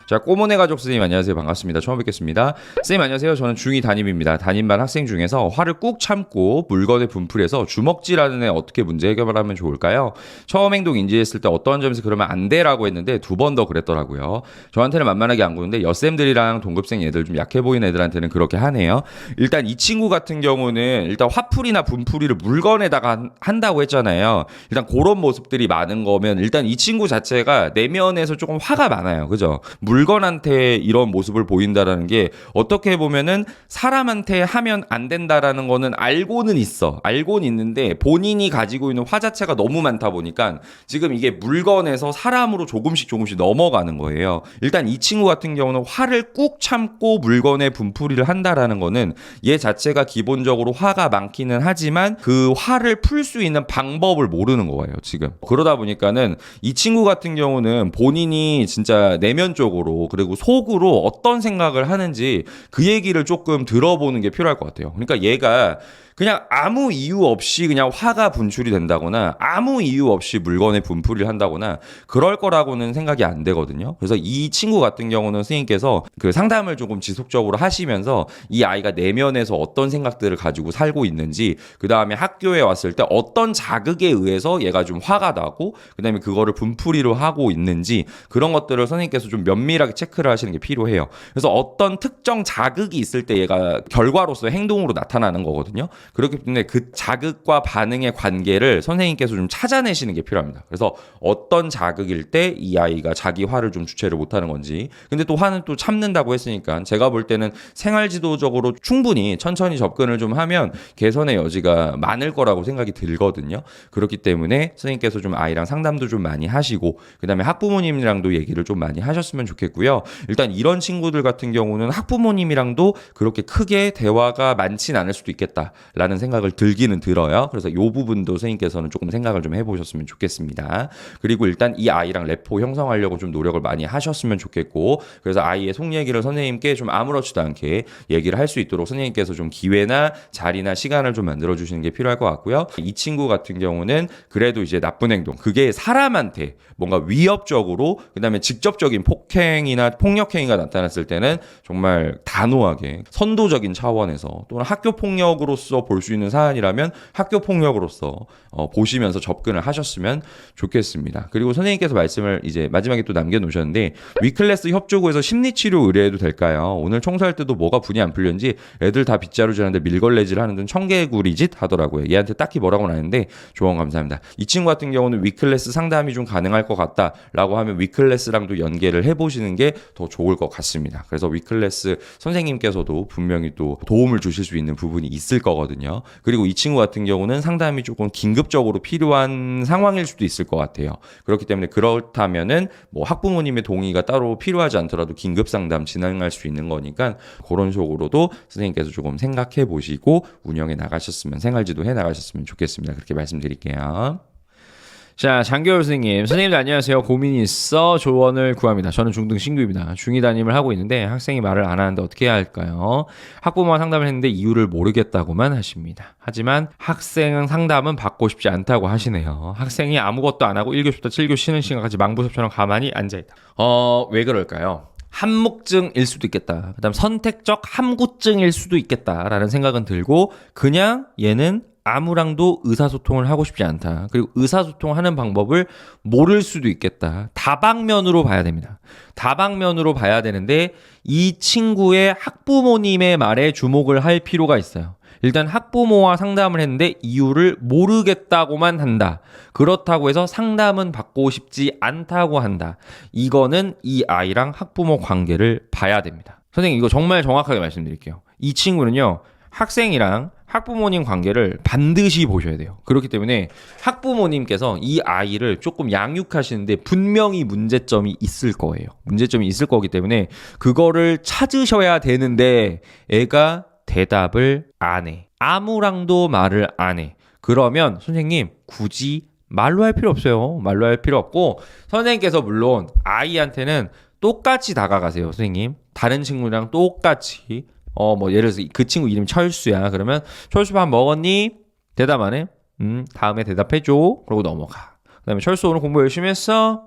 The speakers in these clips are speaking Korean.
자, 꼬모네 가족 선생님 안녕하세요. 반갑습니다. 처음 뵙겠습니다. 선생님 안녕하세요. 저는 중2 담임입니다. 담임반 학생 중에서 화를 꾹 참고 물건에 분풀해서 주먹질하는 애 어떻게 문제 해결을 하면 좋을까요? 처음 행동 인지했을 때 어떠한 점에서 그러면 안 돼라고 했는데 두 번 더 그랬더라고요. 저한테는 만만하게 안 구는데 여쌤들이랑 동급생 애들 좀 약해 보이는 애들한테는 그렇게 하네요. 일단 이 친구 같은 경우는 일단 화풀이나 분풀이를 물건에다가 한다고 했잖아요. 일단 그런 모습들이 많은 거면 일단 이 친구 자체가 내면에서 조금 화가 많아요. 그죠? 물건한테 이런 모습을 보인다라는 게 어떻게 보면은 사람한테 하면 안 된다라는 거는 알고는 있어. 알고는 있는데 본인이 가지고 있는 화 자체가 너무 많다 보니까 지금 이게 물건에서 사람으로 조금씩 넘어가는 거예요. 일단 이 친구 같은 경우는 화를 꾹 참고 물건에 분풀이를 한다라는 거는 얘 자체가 기본적으로 화가 많기는 하지만 그 화를 풀 수 있는 방법을 모르는 거예요, 지금. 그러다 보니까는 이 친구 같은 경우는 본인이 진짜 내면적으로 그리고 속으로 어떤 생각을 하는지 그 얘기를 조금 들어보는 게 필요할 것 같아요. 그러니까 얘가 그냥 아무 이유 없이 그냥 화가 분출이 된다거나 아무 이유 없이 물건에 분풀이를 한다거나 그럴 거라고는 생각이 안 되거든요. 그래서 이 친구 같은 경우는 선생님께서 그 상담을 조금 지속적으로 하시면서 이 아이가 내면에서 어떤 생각들을 가지고 살고 있는지, 그 다음에 학교에 왔을 때 어떤 자극에 의해서 얘가 좀 화가 나고 그 다음에 그거를 분풀이로 하고 있는지 그런 것들을 선생님께서 좀 면밀하게 체크를 하시는 게 필요해요. 그래서 어떤 특정 자극이 있을 때 얘가 결과로서 행동으로 나타나는 거거든요. 그렇기 때문에 그 자극과 반응의 관계를 선생님께서 좀 찾아내시는 게 필요합니다. 그래서 어떤 자극일 때 이 아이가 자기 화를 좀 주체를 못하는 건지. 근데 또 화는 또 참는다고 했으니까 제가 볼 때는 생활지도적으로 충분히 천천히 접근을 좀 하면 개선의 여지가 많을 거라고 생각이 들거든요. 그렇기 때문에 선생님께서 좀 아이랑 상담도 좀 많이 하시고 그 다음에 학부모님이랑도 얘기를 좀 많이 하셨으면 좋겠고요. 일단 이런 친구들 같은 경우는 학부모님이랑도 그렇게 크게 대화가 많진 않을 수도 있겠다 라는 생각을 들기는 들어요. 그래서 이 부분도 선생님께서는 조금 생각을 좀 해보셨으면 좋겠습니다. 그리고 일단 이 아이랑 래포 형성하려고 좀 노력을 많이 하셨으면 좋겠고, 그래서 아이의 속 얘기를 선생님께 좀 아무렇지도 않게 얘기를 할 수 있도록 선생님께서 좀 기회나 자리나 시간을 좀 만들어주시는 게 필요할 것 같고요. 이 친구 같은 경우는 그래도 이제 나쁜 행동, 그게 사람한테 뭔가 위협적으로 그 다음에 직접적인 폭행이나 폭력행위가 나타났을 때는 정말 단호하게 선도적인 차원에서 또는 학교 폭력으로서 볼 수 있는 사안이라면 학교 폭력으로서 보시면서 접근을 하셨으면 좋겠습니다. 그리고 선생님께서 말씀을 이제 마지막에 또 남겨놓으셨는데, 위클래스 협조구에서 심리치료 의뢰해도 될까요? 오늘 청소할 때도 뭐가 분이 안 풀렸는지 애들 다 빗자루질 하는데 밀걸레질 하는 등 청개구리짓 하더라고요. 얘한테 딱히 뭐라고는 안 했는데 조언 감사합니다. 이 친구 같은 경우는 위클래스 상담이 좀 가능할 것 같다라고 하면 위클래스랑도 연계를 해보시는 게 더 좋을 것 같습니다. 그래서 위클래스 선생님께서도 분명히 또 도움을 주실 수 있는 부분이 있을 거거든요. 그리고 이 친구 같은 경우는 상담이 조금 긴급적으로 필요한 상황일 수도 있을 것 같아요. 그렇기 때문에 그렇다면은 뭐 학부모님의 동의가 따로 필요하지 않더라도 긴급 상담 진행할 수 있는 거니까 그런 식으로도 선생님께서 조금 생각해 보시고 운영해 나가셨으면, 생활지도 해 나가셨으면 좋겠습니다. 그렇게 말씀드릴게요. 자, 장겨울 선생님. 선생님들 안녕하세요. 고민이 있어 조언을 구합니다. 저는 중등 신규입니다. 중2 담임을 하고 있는데 학생이 말을 안 하는데 어떻게 해야 할까요? 학부모와 상담을 했는데 이유를 모르겠다고만 하십니다. 하지만 학생 상담은 받고 싶지 않다고 하시네요. 학생이 아무것도 안 하고 1교시부터 7교시 쉬는 시간까지 망부섭처럼 가만히 앉아있다. 왜 그럴까요? 함묵증일 수도 있겠다. 그다음 선택적 함구증일 수도 있겠다라는 생각은 들고, 그냥 얘는 아무랑도 의사소통을 하고 싶지 않다. 그리고 의사소통하는 방법을 모를 수도 있겠다. 다방면으로 봐야 됩니다. 다방면으로 봐야 되는데 이 친구의 학부모님의 말에 주목을 할 필요가 있어요. 일단 학부모와 상담을 했는데 이유를 모르겠다고만 한다. 그렇다고 해서 상담은 받고 싶지 않다고 한다. 이거는 이 아이랑 학부모 관계를 봐야 됩니다. 선생님, 이거 정말 정확하게 말씀드릴게요. 이 친구는요, 학생이랑 학부모님 관계를 반드시 보셔야 돼요. 그렇기 때문에 학부모님께서 이 아이를 조금 양육하시는데 분명히 문제점이 있을 거예요. 문제점이 있을 거기 때문에 그거를 찾으셔야 되는데 애가 대답을 안 해. 아무랑도 말을 안 해. 그러면 선생님 굳이 말로 할 필요 없어요. 말로 할 필요 없고, 선생님께서 물론 아이한테는 똑같이 다가가세요. 선생님, 다른 친구랑 똑같이 뭐 예를 들어서 그 친구 이름이 철수야. 그러면 철수 밥 먹었니? 대답 안 해? 다음에 대답해줘. 그러고 넘어가. 그 다음에 철수 오늘 공부 열심히 했어?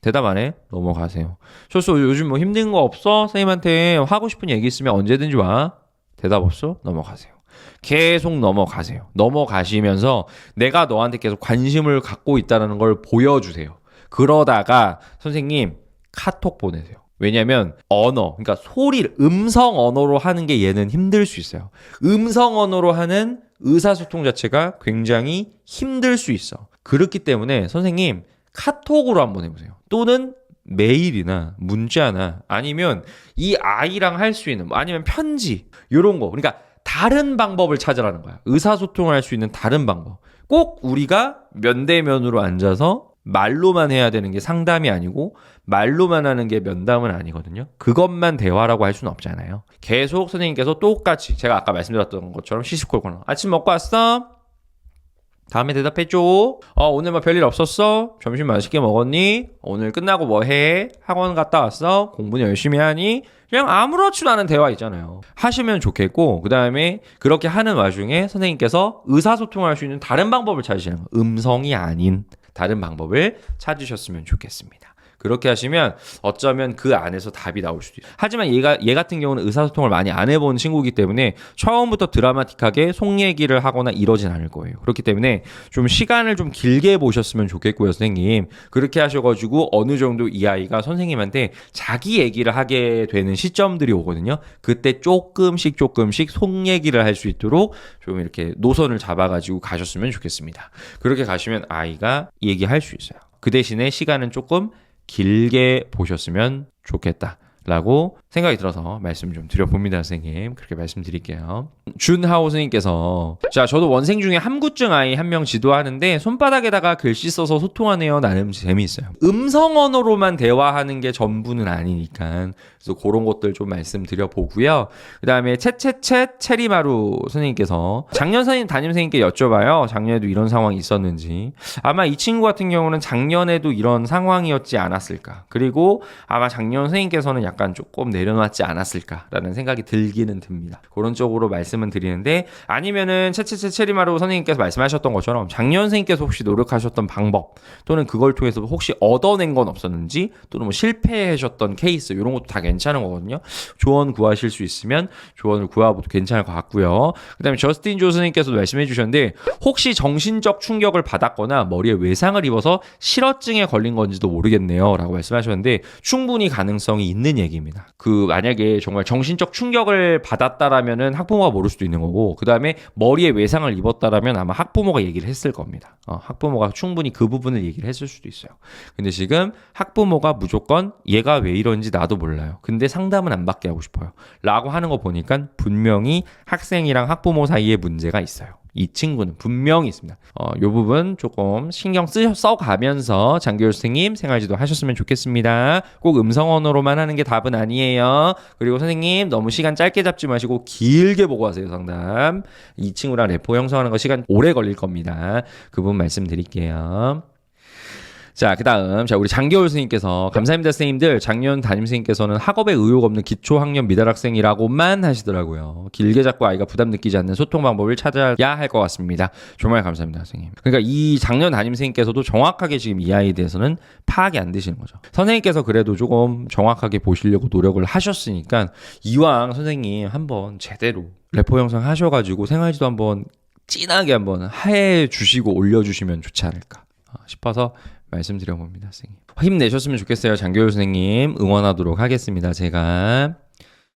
대답 안 해? 넘어가세요. 철수 요즘 뭐 힘든 거 없어? 선생님한테 하고 싶은 얘기 있으면 언제든지 와. 대답 없어? 넘어가세요. 계속 넘어가세요. 넘어가시면서 내가 너한테 계속 관심을 갖고 있다는 걸 보여주세요. 그러다가 선생님 카톡 보내세요. 왜냐면 언어, 그러니까 소리를 음성 언어로 하는 게 얘는 힘들 수 있어요. 음성 언어로 하는 의사소통 자체가 굉장히 힘들 수 있어. 그렇기 때문에 선생님 카톡으로 한번 해보세요. 또는 메일이나 문자나 아니면 이 아이랑 할 수 있는 아니면 편지 이런 거. 그러니까 다른 방법을 찾으라는 거야. 의사소통을 할 수 있는 다른 방법. 꼭 우리가 면대면으로 앉아서 말로만 해야 되는 게 상담이 아니고 말로만 하는 게 면담은 아니거든요. 그것만 대화라고 할 수는 없잖아요. 계속 선생님께서 똑같이 제가 아까 말씀드렸던 것처럼 시시콜콜 아침 먹고 왔어? 다음에 대답해줘. 오늘 뭐 별일 없었어? 점심 맛있게 먹었니? 오늘 끝나고 뭐 해? 학원 갔다 왔어? 공부는 열심히 하니? 그냥 아무렇지도 않은 대화 있잖아요. 하시면 좋겠고 그 다음에 그렇게 하는 와중에 선생님께서 의사소통할 수 있는 다른 방법을 찾으시는 거예요. 음성이 아닌 다른 방법을 찾으셨으면 좋겠습니다. 그렇게 하시면 어쩌면 그 안에서 답이 나올 수도 있어요. 하지만 얘 같은 경우는 의사소통을 많이 안 해본 친구이기 때문에 처음부터 드라마틱하게 속 얘기를 하거나 이러진 않을 거예요. 그렇기 때문에 좀 시간을 좀 길게 보셨으면 좋겠고요, 선생님. 그렇게 하셔가지고 어느 정도 이 아이가 선생님한테 자기 얘기를 하게 되는 시점들이 오거든요. 그때 조금씩 속 얘기를 할 수 있도록 좀 이렇게 노선을 잡아가지고 가셨으면 좋겠습니다. 그렇게 가시면 아이가 얘기할 수 있어요. 그 대신에 시간은 조금 길게 보셨으면 좋겠다라고 생각이 들어서 말씀 좀 드려봅니다, 선생님. 그렇게 말씀드릴게요. 준하오 선생님께서 자, 저도 원생 중에 함구증 아이 한 명 지도하는데 손바닥에다가 글씨 써서 소통하네요. 나름 재미있어요. 음성 언어로만 대화하는 게 전부는 아니니까 그래서 그런 것들 좀 말씀드려보고요. 그 다음에 채채채 체리마루 선생님께서 작년 담임 선생님께 여쭤봐요. 작년에도 이런 상황이 있었는지. 아마 이 친구 같은 경우는 작년에도 이런 상황이었지 않았을까. 그리고 아마 작년 선생님께서는 약간 조금 내려놨지 않았을까라는 생각이 들기는 듭니다. 그런 쪽으로 말씀은 드리는데 아니면은 채채채 체리마루 선생님께서 말씀하셨던 것처럼 작년 선생님께서 혹시 노력하셨던 방법 또는 그걸 통해서 혹시 얻어낸 건 없었는지 또는 뭐 실패하셨던 케이스 이런 것도 다 괜찮은 거거든요. 조언 구하실 수 있으면 조언을 구하고도 괜찮을 것 같고요. 그 다음에 저스틴 조 선생님께서도 말씀해 주셨는데 혹시 정신적 충격을 받았거나 머리에 외상을 입어서 실어증에 걸린 건지도 모르겠네요 라고 말씀하셨는데 충분히 가능성이 있는 얘기입니다. 만약에 정말 정신적 충격을 받았다라면은 학부모가 모를 수도 있는 거고 그 다음에 머리에 외상을 입었다라면 아마 학부모가 얘기를 했을 겁니다. 학부모가 충분히 그 부분을 얘기를 했을 수도 있어요. 근데 지금 학부모가 무조건 얘가 왜 이런지 나도 몰라요. 근데 상담은 안 받게 하고 싶어요. 라고 하는 거 보니까 분명히 학생이랑 학부모 사이에 문제가 있어요. 이 친구는 분명히 있습니다. 이 부분 조금 신경 써가면서 장교율 선생님 생활지도 하셨으면 좋겠습니다. 꼭 음성 언어로만 하는 게 답은 아니에요. 그리고 선생님 너무 시간 짧게 잡지 마시고 길게 보고 하세요, 상담. 이 친구랑 레포 형성하는 거 시간 오래 걸릴 겁니다. 그 부분 말씀드릴게요. 자, 그 다음, 우리 장겨울 선생님께서, 감사합니다, 선생님들. 작년 담임 선생님께서는 학업에 의욕 없는 기초학년 미달 학생이라고만 하시더라고요. 길게 잡고 아이가 부담 느끼지 않는 소통 방법을 찾아야 할 것 같습니다. 정말 감사합니다, 선생님. 그러니까 이 작년 담임 선생님께서도 정확하게 지금 이 아이에 대해서는 파악이 안 되시는 거죠. 선생님께서 그래도 조금 정확하게 보시려고 노력을 하셨으니까, 이왕 선생님 한번 제대로 레포 영상 하셔가지고 생활지도 한번 진하게 한번 해 주시고 올려주시면 좋지 않을까 싶어서 말씀드려봅니다, 선생님. 힘내셨으면 좋겠어요. 장교율 선생님. 응원하도록 하겠습니다, 제가.